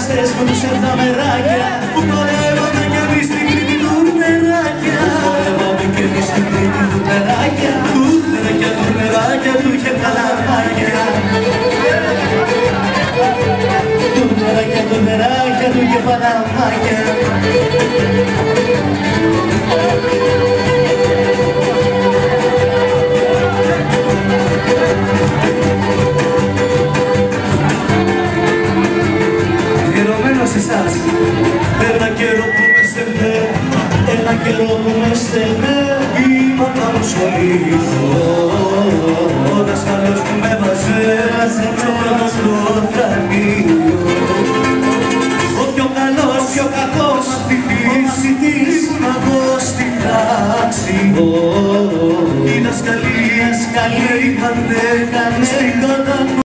γυμναστές με τους επταμεράκια που χορεύαμε κι εμείς στην Κρήτη τουρνεράκια. Χορεύαμε κι εμείς στην Κρήτη τουρνεράκια, τουρνεράκια, τουρνεράκια, του είχε καλαμάκια. Τουρνεράκια, τουρνεράκια, του είχε παλαμάκια. Εσάς. Ένα καιρό που με στελνέ, ένα καιρό που με στελνέ, βήματα μου σχολείο. Ο δασκαλός που με βάζε στο πρώτο προφραγείο. Ο πιο καλός, πιο κακός μαθητής ήμουν εγώ στην τάξη. Οι δασκαλοί είχαν στην